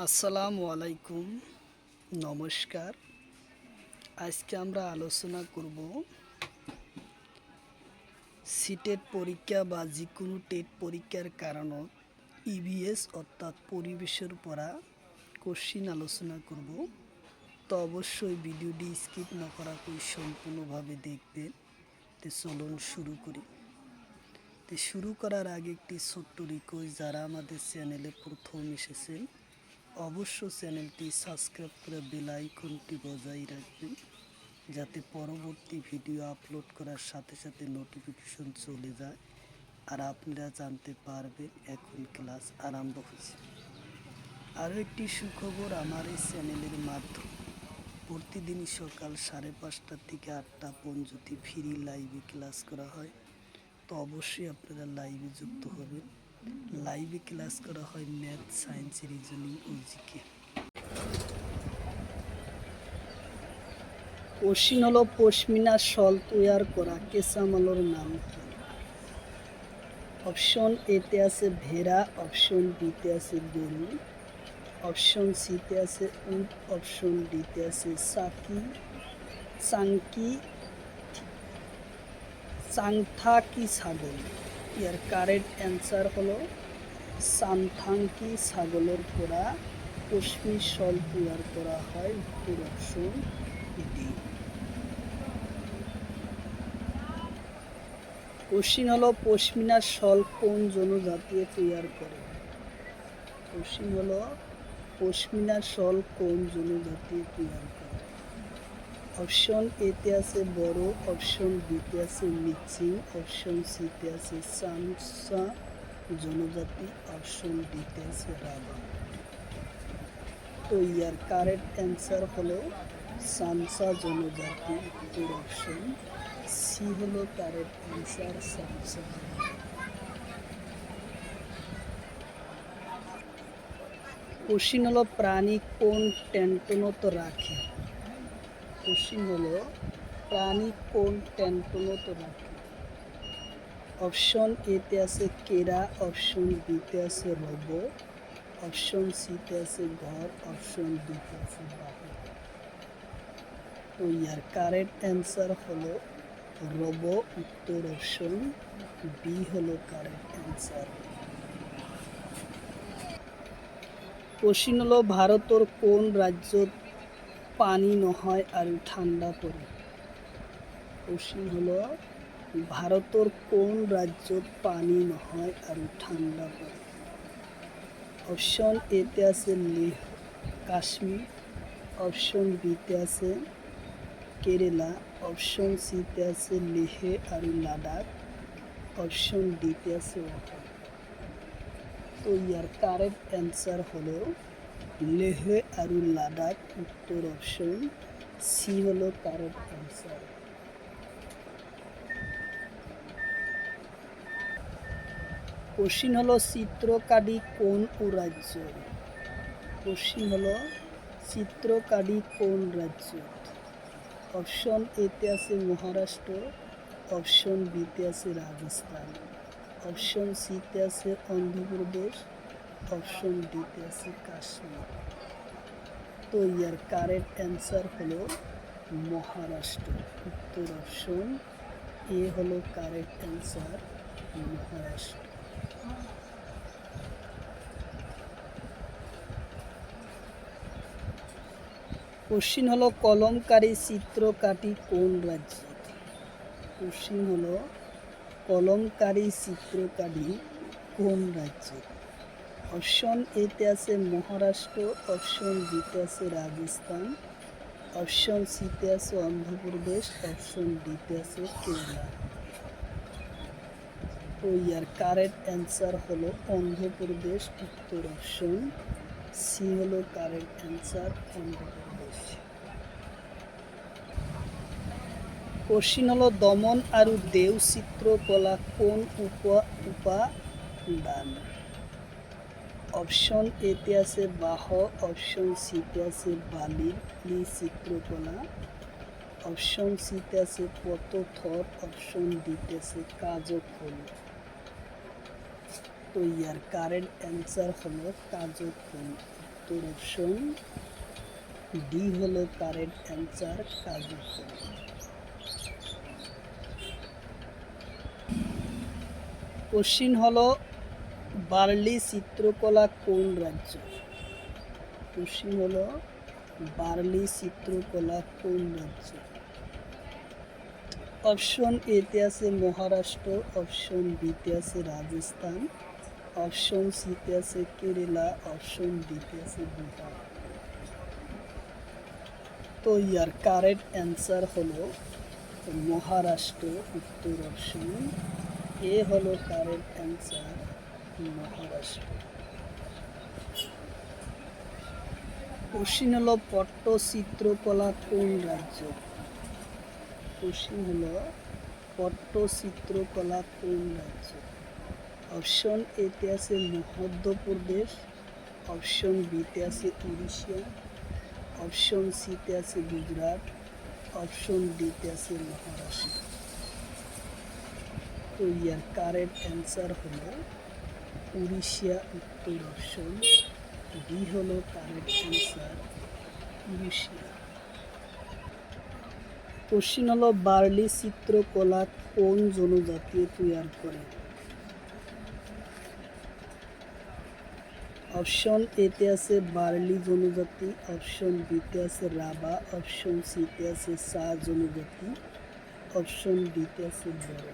আসসালামু আলাইকুম, নমস্কার। আজকে আমরা আলোচনা করব সিটেট পরীক্ষা বা যে কোনো টেট পরীক্ষার কারণত ইভিএস অর্থাৎ পরিবেশের পড়া কোশ্চিন আলোচনা করব। তো অবশ্যই ভিডিওটি স্কিপ না করাকে সম্পূর্ণভাবে দেখবেন। তো চলুন শুরু করি। তো শুরু করার আগে একটি ছোট্ট রিকোয়েস্ট, যারা আমাদের চ্যানেলে প্রথম এসেছেন অবশ্য চ্যানেলটি সাবস্ক্রাইব করে বেল আইকনটি বজায় রাখবেন, যাতে পরবর্তী ভিডিও আপলোড করার সাথে সাথে নোটিফিকেশন চলে যায় আর আপনারা জানতে পারবেন এখন ক্লাস আরম্ভ হয়েছে। আরও একটি সুখবর, আমার এই চ্যানেলের মাধ্যমে প্রতিদিনই সকাল 5:30 থেকে 8টা পর্যন্ত ফ্রি লাইভে ক্লাস করা হয়। তো অবশ্যই আপনারা লাইভে যুক্ত হবেন। লাইভে ক্লাস করা হয় ম্যাথ, সায়েন্স, রিজনিং ও জিকে। কোশ্চিন হলো পশমিনা শল তৈয়ার করা কেঁচামালের নাম কি? অপশন এতে আছে ভেড়া, অপশন বিতে আছে গরু, অপশন সিতে আছে উট, অপশন ডিতে আছে চাংথাকি ছাগল। এর কারেক্ট অ্যান্সার হলো সামথাংকি ছাগলের পোড়া পশমি শল তৈয়ার করা হয়। উত্তর অপশন ডি। কোশ্চিন হলো পশমিনা শল কোন জনজাতি তৈয়ার করে? কোশ্চিন হলো পশমিনা শল কোন জনজাতি তৈয়ার করে? অপশন এতে আছে বড়ো, অপশন বিতে আছে মিচিং, অপশন সিতে আছে সামসা জনজাতি, অপশন ডিতে আছে রাভা। তো ইয়ার কারেক্ট অ্যান্সার হলো সামসা জনজাতি। উত্তর অপশন সি হলো কারেক্ট অ্যান্সার, সামসা। কোশ্চিন হলো প্রাণী কোন টেন্টনত রাখে? কোশ্চিন হলো প্রাণী কোন টেন্টনত রাখে? অপশন এতে আছে কেরা, অপশন বিতে আছে রব, অপশন সিতে আছে ঘর, অপশন ডিতে আছে বাহু। তো ইয়ার কারেক্ট অ্যান্সার হলো রব। উত্তর অপশন বি হলো কারেক্ট অ্যান্সার। কোশ্চিন হলো ভারতের কোন রাজ্যত পানি নহয় আর ঠান্ডা পড়ে? কোশ্চিন হলো ভারতের কোন রাজ্যত পানি নহয় আর ঠান্ডা পড়ে? অপশন এতে আছে লেহ কাশ্মীর, অপশন বিতে আছে কেরালা, অপশন সিতে আছে লেহে আর লাদাখ, অপশন ডিতে আছে অসম। তো ইয়ার কারেক্ট অ্যান্সার হলো লেহে আর লাদাখ। উত্তর অপশন সি হলো কারেক্ট অ্যান্সার। কোশ্চিন হলো চিত্রকাডি কোন রাজ্য? কোশ্চিন হলো চিত্রকাডি কোন রাজ্য? অপশন এতে আছে মহারাষ্ট্র, অপশন বিতে আছে রাজস্থান, অপশন সিতে আছে অন্ধ্রপ্রদেশ, অপশন ডিতে আছে কাশ্মীর। তো ইয়ার কারেক্ট অ্যান্সার হলো মহারাষ্ট্র। উত্তর অপশন এ হলো কারেক্ট অ্যান্সার, মহারাষ্ট্র। কোশ্চিন হলো কলমকারী চিত্রকাঠি কোন রাজ্য? কোশ্চিন হলো কলমকারী চিত্রকাঠি কোন রাজ্য? অপশন এতে আছে মহারাষ্ট্র, অপশন বিতে আছে রাজস্থান, অপশন সিতে আছে অন্ধ্রপ্রদেশ, অপশন ডিতে আছে কেরালা। তো ইয়ার কারেক্ট অ্যান্সার হলো অন্ধ্রপ্রদেশ। উত্তর অপশন সি হলো কারেক্ট অ্যান্সার, অন্ধ্রপ্রদেশ। কোশ্চিন হলো দমন আর দেও চিত্রকলা কোন উপাদান? অপশন এতে আছে বাহ, অপশন সিতে আছে বালির চিত্রকলা, অপশন সিতে আছে পতথর, অপশন ডিতে আছে কাজকফল। তো ইয়ার কারেন্ট অ্যান্সার হলো কাজকফল। উত্তর অপশন ডি হলো কারেক্ট অ্যান্সার, কাজু ফল। কোশ্চিন হলো বার্লি চিত্রকলা কোন রাজ্য? কোশ্চিন হলো বার্লি চিত্রকলা কোন রাজ্য? অপশন এতে আছে মহারাষ্ট্র, অপশন বিতে আছে রাজস্থান, অপশন সিতে আছে কেরালা, অপশন ডিতে আছে বিহার। তো ইয়ার কারেক্ট অ্যান্সার হলো মহারাষ্ট্র, উত্তর অপশন এ হলো কারেক্ট অ্যান্সার, মহারাষ্ট্র। কোশ্চিন হলো পট্টচিত্রকলা কোন রাজ্য? কোশ্চিন হলো পট্টচিত্রকলা কোন রাজ্য? অপশন এতে আছে মধ্যপ্রদেশ, অপশন বিতে আছে উড়িষ্যা, অপশন সিতে আছে গুজরাট, অপশন ডিতে আছে মহারাষ্ট্র। তো ইয়ার কারেক্ট অ্যান্সার হলো উড়িষ্যা, উত্তর অপশন ডি হলো কারেক্ট অ্যান্সার, উড়িষ্যা। কোশ্চিন হলো বার্লি চিত্রকলা কোন জনজাতি তৈরি করে? অপশন এতে আছে বার্লি জনজাতি, অপশন বিতে আছে রাভা, অপশন সিতে আছে সা জনজাতি, অপশন ডিতে আছে বড়ো।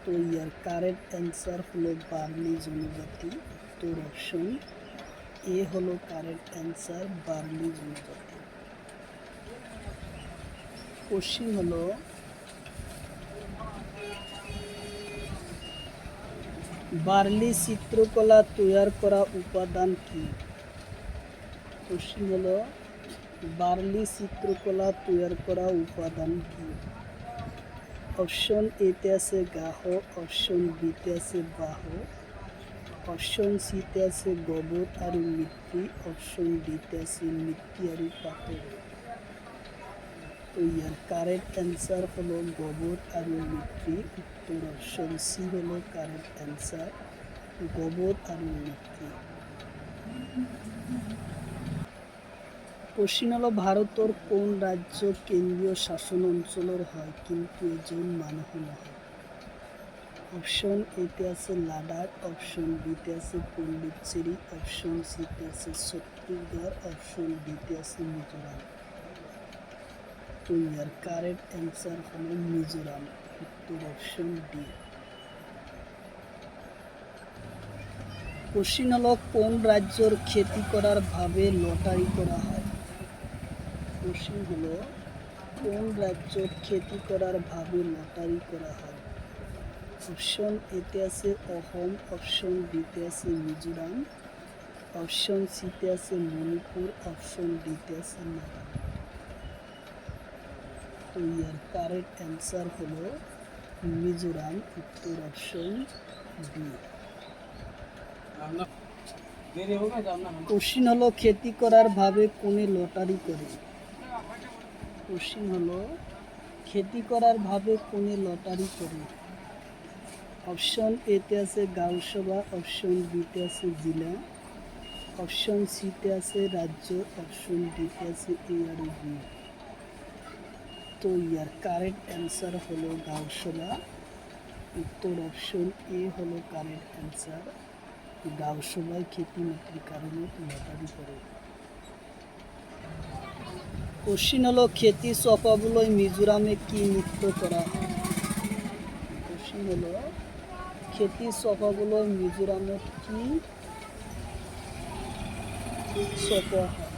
তো ইয়ার কারেক্ট অ্যান্সার হলো বার্লি জনজাতি, উত্তর অপশন এ হলো কারেক্ট অ্যান্সার, বার্লি জনজাতি। কোশ্চিন হলো বার্লি চিত্রকলা তৈরি করা উপাদান কি? কোশ্চিন হলো বার্লি চিত্রকলা তৈরি করা উপাদান কি? অপশন এতে আছে গাহ, অপশন বিতে আছে বাহ, অপশন সিতে আছে গোবর আর মিট্টি, অপশন ডিতে আছে মিট্টি আর পাথর। তো ইয়ার কারেক্ট অ্যান্সার হলো গোবর আর মিট্টি, উত্তর অপশন সি হলো কারেক্ট অ্যান্সার, গোবর আর মিট্টি। কোশ্চিন হলো ভারতের কোন রাজ্য কেন্দ্রীয় শাসন অঞ্চলের হয় কিন্তু এজন মানুষ নহয়? অপশন এতে আছে লাদাখ, অপশন বিতে আছে পন্ডিচেরি, অপশন সিতে আছে ছত্তিশগড়, অপশন ডিতে আছে মিজোরাম। তো ইয়ার কারেক্ট অ্যান্সার হলো মিজোরাম, উত্তর অপশন ডি। কোশ্চিন হলো কোন রাজ্যের খেতি করার ভাবে লটারি করা হয়? কোশ্চিন হলো কোন রাজ্যের খেতি করার ভাবে লটারি করা হয়? অপশন এতে আছে অসম, অপশন বিতে আছে মিজোরাম, অপশন সিতে আছে মণিপুর, অপশন ডিতে আছে নাগাল্যান্ড। তো ইয়ার কারেক্ট অ্যান্সার হলো মিজোরাম, উত্তর অপশন বি। কোশ্চিন হলো খেতি করার ভাবে কোনে লটারি করে? কোশ্চিন হলো খেতি করার ভাবে কোনে লটারি করে? অপশন এতে আছে গাঁওসভা, অপশন বিতে আছে জেলা, অপশন সিতে আছে রাজ্য, অপশন ডিতে আছে এ আর বি। তো ইয়ার কারেক্ট অ্যান্সার হলো গাঁওসভা, উত্তর অপশন এ হলো কারেক্ট অ্যান্সার, গাঁওসভায় খেতি বিক্রির কারণে লটারি করে। কোশ্চিন হলো খেতি চপাবলৈ মিজোরামে কি নৃত্য করা হয়? কোশ্চিন হলো খেতি চপাবলৈ মিজোরামে কি চপা হয়?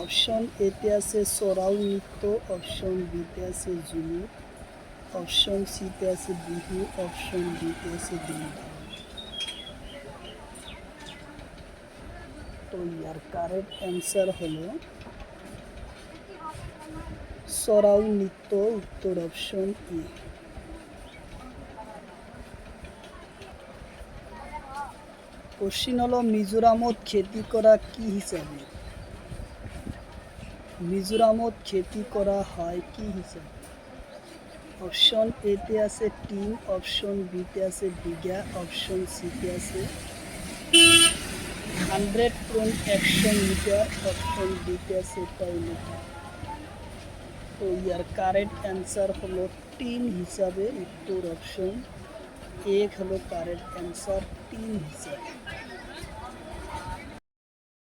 অপশন এতে আছে চৰাও নৃত্য, অপশন বিতে আছে ঝুমুৰ, অপশন সিতে আছে বিহু, অপশন ডিতে আছে ধুমধাম। তো ইয়ার কারেক্ট অ্যান্সার হলো চৰাও নৃত্য, উত্তর অপশন ই। কোশ্চিন হলো মিজোরামত খেতি করা কি হিসাবে? মিজোরামত খেতি করা হয় কি হিসাবে? অপশন এতে আছে টিন, অপশন বিতে আছে বিঘা, অপশন সিতে আছে 100.100 মিটার, অপশন ডিতে সেটাই লেখা। তো ইয়ার কারেক্ট অ্যান্সার হলো 3 হিসাবে উত্তর অপশন এ হলো কারেক্ট অ্যান্সার 3 হিসাবে।